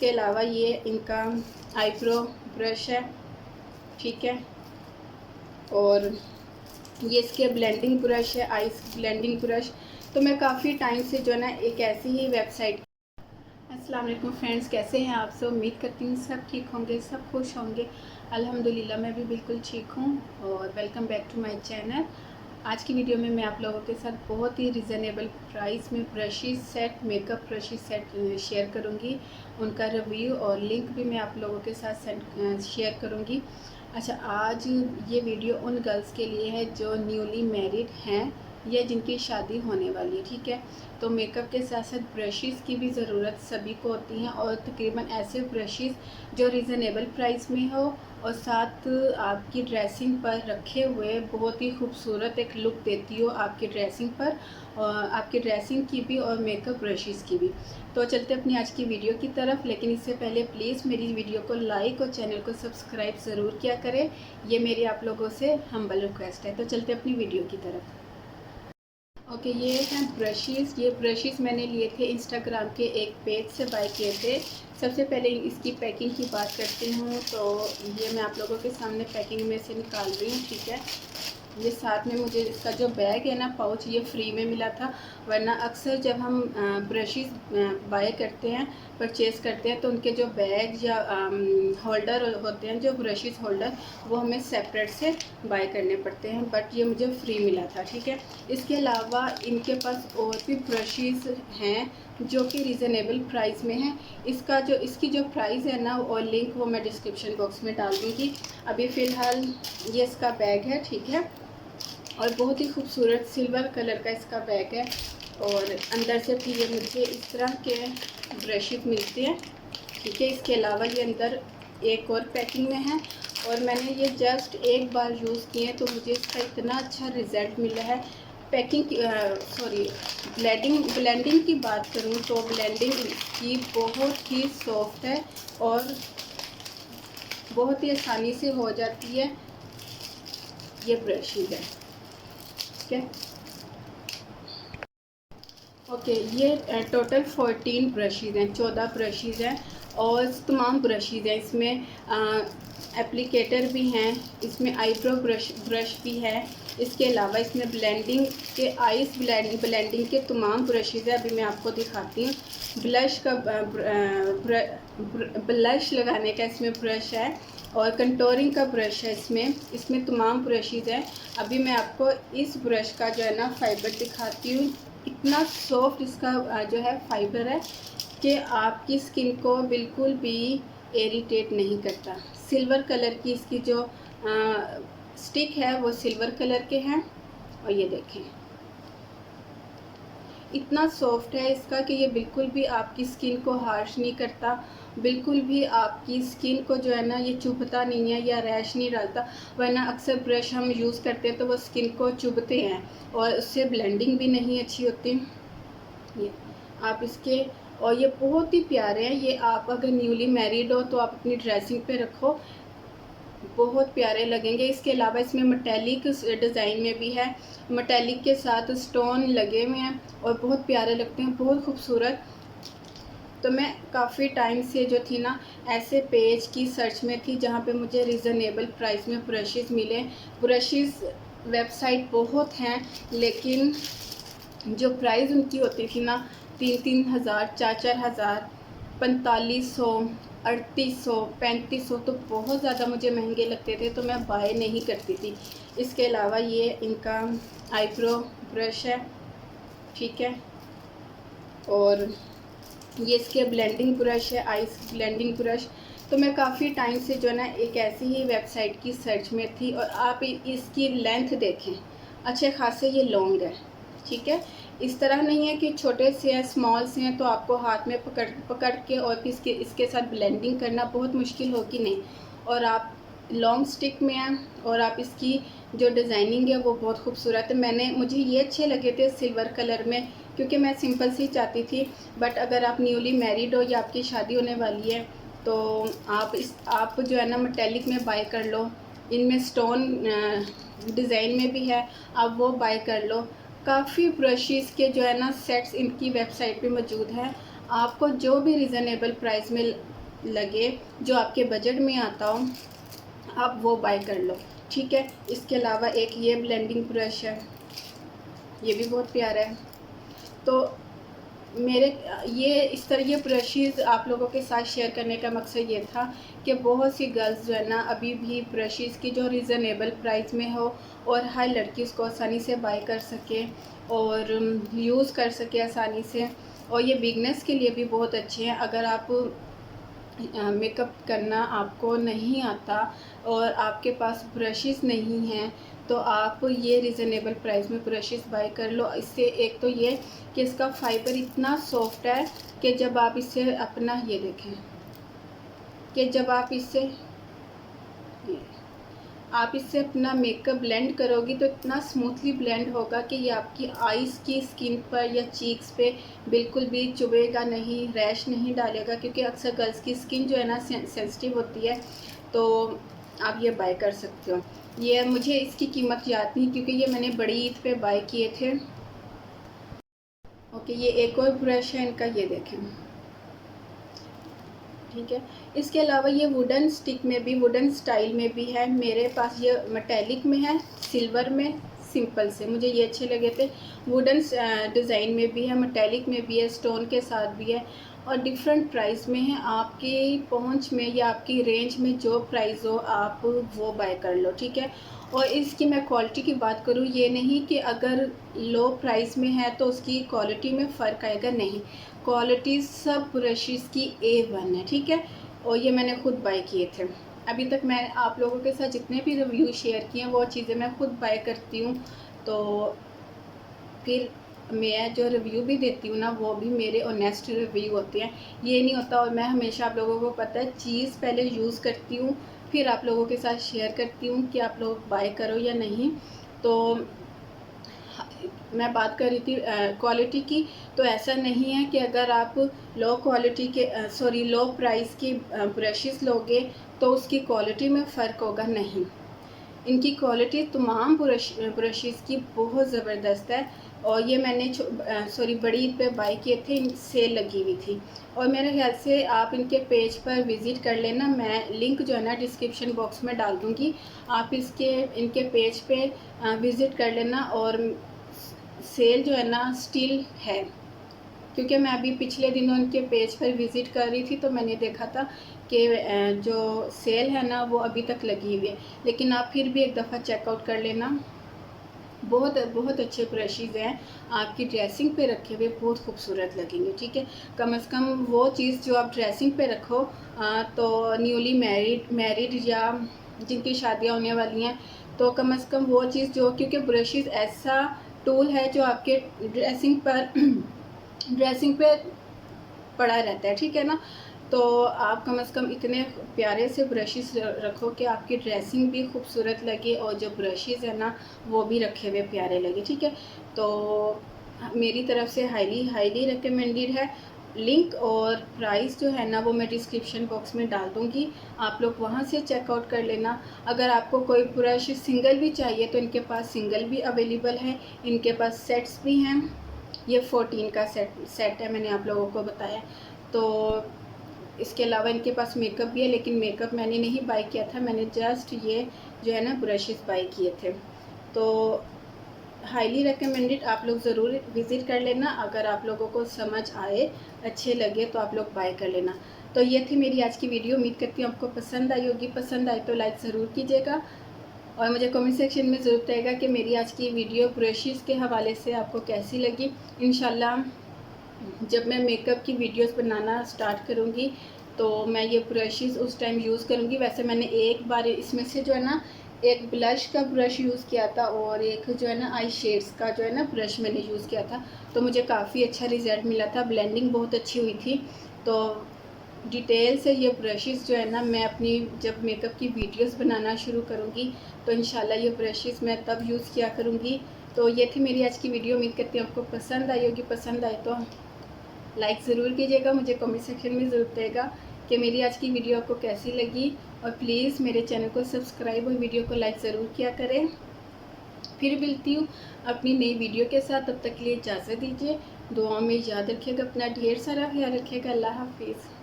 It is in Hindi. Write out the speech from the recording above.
इसके अलावा ये इनका आईब्रो ब्रश है, ठीक है। और ये इसके ब्लेंडिंग ब्रश है, आइस ब्लेंडिंग ब्रश। तो मैं काफ़ी टाइम से जो है ना एक ऐसी ही वेबसाइट। अस्सलाम वालेकुम फ्रेंड्स, कैसे हैं आप सब? उम्मीद करती हूँ सब ठीक होंगे, सब खुश होंगे। अल्हम्दुलिल्लाह मैं भी बिल्कुल ठीक हूँ। और welcome back to my channel. आज की वीडियो में मैं आप लोगों के साथ बहुत ही रिज़नेबल प्राइस में brushes set, makeup brushes set share करूँगी। उनका रिव्यू और लिंक भी मैं आप लोगों के साथ शेयर करूँगी। अच्छा, आज ये वीडियो उन गर्ल्स के लिए है जो न्यूली मैरिड हैं या जिनकी शादी होने वाली है, ठीक है। तो मेकअप के साथ साथ ब्रशेस की भी ज़रूरत सभी को होती है, और तकरीबन ऐसे ब्रशेस जो रिज़नेबल प्राइस में हो और साथ आपकी ड्रेसिंग पर रखे हुए बहुत ही खूबसूरत एक लुक देती हो आपकी ड्रेसिंग पर, और आपकी ड्रेसिंग की भी और मेकअप ब्रशेस की भी। तो चलते अपनी आज की वीडियो की तरफ, लेकिन इससे पहले प्लीज़ मेरी वीडियो को लाइक और चैनल को सब्सक्राइब ज़रूर किया करें। ये मेरी आप लोगों से हम्बल रिक्वेस्ट है। तो चलते अपनी वीडियो की तरफ। ओके, ये हैं ब्रशेस। ये ब्रशेस मैंने लिए थे इंस्टाग्राम के एक पेज से बाय किए थे। सबसे पहले इसकी पैकिंग की बात करती हूँ। तो ये मैं आप लोगों के सामने पैकिंग में से निकाल रही हूँ, ठीक है। ये साथ में मुझे इसका जो बैग है ना, पाउच, ये फ्री में मिला था। वरना अक्सर जब हम ब्रशेस बाय करते हैं, परचेज़ करते हैं, तो उनके जो बैग या होल्डर होते हैं, जो ब्रशेस होल्डर, वो हमें सेपरेट से बाय करने पड़ते हैं। बट ये मुझे फ्री मिला था, ठीक है। इसके अलावा इनके पास और भी ब्रशेस हैं जो कि रिज़नेबल प्राइस में है। इसकी जो प्राइस है ना, और लिंक वो मैं डिस्क्रिप्शन बॉक्स में डाल दूँगी। अभी फ़िलहाल ये इसका बैग है, ठीक है। और बहुत ही खूबसूरत सिल्वर कलर का इसका बैग है। और अंदर से भी ये मुझे इस तरह के ब्रशेस मिलते हैं, ठीक है। इसके अलावा ये अंदर एक और पैकिंग में है, और मैंने ये जस्ट एक बार यूज़ किए हैं तो मुझे इसका इतना अच्छा रिज़ल्ट मिला है। पैकिंग ब्लेंडिंग की बात करूँ तो ब्लेंडिंग की बहुत ही सॉफ्ट है और बहुत ही आसानी से हो जाती है। ये ब्रशेस है, ठीक है। ओके, ये टोटल 14 ब्रशेस हैं, 14 ब्रशेस हैं। और तमाम ब्रशेस हैं इसमें, एप्लीकेटर भी हैं, इसमें आईब्रो ब्रश भी है। इसके अलावा इसमें ब्लेंडिंग के आइस ब्लेंडिंग के तमाम ब्रशेस हैं। अभी मैं आपको दिखाती हूँ। ब्लश लगाने का इसमें ब्रश है, और कंटोरिंग का ब्रश है इसमें तमाम ब्रशेस हैं। अभी मैं आपको इस ब्रश का जो है ना फाइबर दिखाती हूँ। इतना सॉफ्ट इसका जो है फाइबर है कि आपकी स्किन को बिल्कुल भी इरिटेट नहीं करता। सिल्वर कलर की इसकी जो स्टिक है वो सिल्वर कलर के हैं। और ये देखें, इतना सॉफ्ट है इसका कि ये बिल्कुल भी आपकी स्किन को हार्श नहीं करता, बिल्कुल भी आपकी स्किन को जो है ना ये चुभता नहीं है या रैश नहीं डालता। वरना अक्सर ब्रश हम यूज़ करते हैं तो वो स्किन को चुभते हैं और उससे ब्लेंडिंग भी नहीं अच्छी होती। ये आप इसके, और ये बहुत ही प्यारे हैं। ये आप अगर न्यूली मैरिड हो तो आप अपनी ड्रेसिंग पे रखो, बहुत प्यारे लगेंगे। इसके अलावा इसमें मेटालिक डिज़ाइन में भी है, मेटालिक के साथ स्टोन लगे हुए हैं और बहुत प्यारे लगते हैं, बहुत खूबसूरत। तो मैं काफ़ी टाइम से जो थी ना ऐसे पेज की सर्च में थी जहाँ पे मुझे रिज़नेबल प्राइस में ब्रशेस मिले। ब्रशेस वेबसाइट बहुत हैं, लेकिन जो प्राइस उनकी होती थी ना, 3-3 हज़ार, 4-4 हज़ार, 4500, 3800, 3500, तो बहुत ज़्यादा मुझे महंगे लगते थे, तो मैं बाय नहीं करती थी। इसके अलावा ये इनका आईब्रो ब्रश है, ठीक है। और ये इसके ब्लेंडिंग ब्रश है, आइस ब्लेंडिंग ब्रश। तो मैं काफ़ी टाइम से जो है ना एक ऐसी ही वेबसाइट की सर्च में थी। और आप इसकी लेंथ देखें, अच्छे खासे ये लॉन्ग है, ठीक है। इस तरह नहीं है कि छोटे से हैं, स्मॉल से हैं तो आपको हाथ में पकड़ के और फिर इसके साथ ब्लेंडिंग करना बहुत मुश्किल होगी, नहीं। और आप लॉन्ग स्टिक में हैं, और आप इसकी जो डिज़ाइनिंग है वो बहुत खूबसूरत है। मुझे ये अच्छे लगे थे सिल्वर कलर में, क्योंकि मैं सिंपल सी चाहती थी। बट अगर आप न्यूली मैरिड हो या आपकी शादी होने वाली है तो आप जो है ना मेटालिक में बाय कर लो। इनमें स्टोन डिज़ाइन में भी है, आप वो बाय कर लो। काफ़ी ब्रशेस के जो है ना सेट्स इनकी वेबसाइट पे मौजूद हैं। आपको जो भी रिज़नेबल प्राइस में लगे, जो आपके बजट में आता हो, आप वो बाय कर लो, ठीक है। इसके अलावा एक ये ब्लेंडिंग ब्रश है, ये भी बहुत प्यारा है। तो मेरे ये इस तरह ये ब्रशेज़ आप लोगों के साथ शेयर करने का मकसद ये था कि बहुत सी गर्ल्स जो है ना अभी भी ब्रशेज़ की जो रीज़नेबल प्राइस में हो और हर लड़की उसको आसानी से बाय कर सके और यूज़ कर सके आसानी से। और ये बिगनर्स के लिए भी बहुत अच्छे हैं। अगर आप मेकअप करना आपको नहीं आता और आपके पास ब्रशेज़ नहीं हैं, तो आप ये रीज़नेबल प्राइस में ब्रशेज़ बाय कर लो। इससे एक तो ये कि इसका फाइबर इतना सॉफ्ट है कि जब आप इससे अपना ये देखें कि जब आप इससे अपना मेकअप ब्लेंड करोगी तो इतना स्मूथली ब्लेंड होगा कि ये आपकी आईज़ की स्किन पर या चीक्स पे बिल्कुल भी चुभेगा नहीं, रैश नहीं डालेगा, क्योंकि अक्सर गर्ल्स की स्किन जो है ना सेंसिटिव होती है। तो आप ये बाय कर सकते हो। ये मुझे इसकी कीमत याद नहीं क्योंकि ये मैंने बड़ी ईद पे बाय किए थे। ओके, ये एक और ब्रश है इनका, ये देखें, ठीक है। इसके अलावा ये वुडन स्टिक में भी, वुडन स्टाइल में भी है। मेरे पास ये मेटेलिक में है, सिल्वर में, सिंपल से मुझे ये अच्छे लगे थे। वुडन डिज़ाइन में भी है, मेटेलिक में भी है, स्टोन के साथ भी है और डिफरेंट प्राइस में है। आपकी पहुंच में या आपकी रेंज में जो प्राइस हो आप वो बाय कर लो, ठीक है। और इसकी मैं क्वालिटी की बात करूँ, ये नहीं कि अगर लो प्राइस में है तो उसकी क्वालिटी में फ़र्क आएगा, नहीं, क्वालिटी सब ब्रशेज़ की A1 है, ठीक है। और ये मैंने खुद बाय किए थे। अभी तक मैं आप लोगों के साथ जितने भी रिव्यू शेयर किए हैं वो चीज़ें मैं खुद बाय करती हूँ, तो फिर मैं जो रिव्यू भी देती हूँ ना वो भी मेरे ऑनेस्ट रिव्यू होते हैं। ये नहीं होता, और मैं हमेशा आप लोगों को पता है चीज़ पहले यूज़ करती हूँ फिर आप लोगों के साथ शेयर करती हूँ कि आप लोग बाय करो या नहीं। तो मैं बात कर रही थी क्वालिटी की, तो ऐसा नहीं है कि अगर आप लो क्वालिटी के लो प्राइस की ब्रशेज़ लोगे तो उसकी क्वालिटी में फ़र्क होगा, नहीं। इनकी क्वालिटी तमाम ब्रशेज़ की बहुत ज़बरदस्त है। और ये मैंने बड़ी ईद पे बाय किए थे, सेल लगी हुई थी। और मेरे ख्याल से आप इनके पेज पर विज़िट कर लेना, मैं लिंक जो है ना डिस्क्रिप्शन बॉक्स में डाल दूँगी। आप इनके पेज पे विज़िट कर लेना। और सेल जो है ना स्टिल है, क्योंकि मैं अभी पिछले दिनों इनके पेज पर विज़िट कर रही थी तो मैंने देखा था कि जो सेल है ना वो अभी तक लगी हुई है। लेकिन आप फिर भी एक दफ़ा चेकआउट कर लेना, बहुत बहुत अच्छे ब्रशेज़ हैं, आपकी ड्रेसिंग पे रखे हुए बहुत खूबसूरत लगेंगे, ठीक है। कम से कम वो चीज़ जो आप ड्रेसिंग पे रखो, तो न्यूली मैरिड या जिनकी शादियाँ होने वाली हैं, तो कम से कम वो चीज़ जो, क्योंकि ब्रशेज़ ऐसा टूल है जो आपके ड्रेसिंग पे पड़ा रहता है, ठीक है ना। तो आप कम से कम इतने प्यारे से ब्रशेस रखो कि आपकी ड्रेसिंग भी खूबसूरत लगे और जो ब्रशेस है ना वो भी रखे हुए प्यारे लगे, ठीक है। तो मेरी तरफ से हाईली रिकमेंडेड है। लिंक और प्राइस जो है ना वो मैं डिस्क्रिप्शन बॉक्स में डाल दूँगी, आप लोग वहाँ से चेकआउट कर लेना। अगर आपको कोई ब्रश सिंगल भी चाहिए तो इनके पास सिंगल भी अवेलेबल है, इनके पास सेट्स भी हैं। ये 14 का सेट है, मैंने आप लोगों को बताया। तो इसके अलावा इनके पास मेकअप भी है, लेकिन मेकअप मैंने नहीं बाय किया था, मैंने जस्ट ये जो है ना ब्रशेस बाय किए थे। तो हाईली रिकमेंडेड, आप लोग ज़रूर विज़िट कर लेना। अगर आप लोगों को समझ आए, अच्छे लगे तो आप लोग बाय कर लेना। तो ये थी मेरी आज की वीडियो, उम्मीद करती हूँ आपको पसंद आई होगी। पसंद आए तो लाइक ज़रूर कीजिएगा और मुझे कमेंट सेक्शन में ज़रूर बताइएगा कि मेरी आज की वीडियो ब्रशेज़ के हवाले से आपको कैसी लगी। इंशाल्लाह जब मैं मेकअप की वीडियोस बनाना स्टार्ट करूँगी तो मैं ये ब्रशेज़ उस टाइम यूज़ करूँगी। वैसे मैंने एक बार इसमें से जो है ना एक ब्लश का ब्रश यूज़ किया था और एक जो है ना आई शेड्स का जो है ना ब्रश मैंने यूज़ किया था, तो मुझे काफ़ी अच्छा रिज़ल्ट मिला था, ब्लेंडिंग बहुत अच्छी हुई थी। तो डिटेल से ये ब्रशेज़ जो है ना मैं अपनी जब मेकअप की वीडियोस बनाना शुरू करूँगी तो इंशाल्लाह ये ब्रशेज़ मैं तब यूज़ किया करूँगी। तो ये थी मेरी आज की वीडियो, उम्मीद करती हूँ आपको पसंद आई होगी। पसंद आए तो लाइक ज़रूर कीजिएगा, मुझे कमेंट सेक्शन में ज़रूर बताइएगा कि मेरी आज की वीडियो आपको कैसी लगी। और प्लीज़ मेरे चैनल को सब्सक्राइब और वीडियो को लाइक ज़रूर किया करें। फिर मिलती हूँ अपनी नई वीडियो के साथ, तब तक के लिए इजाज़त दीजिए। दुआओं में याद रखिएगा, अपना ढेर सारा ख्याल रखिएगा। अल्लाह हाफिज़।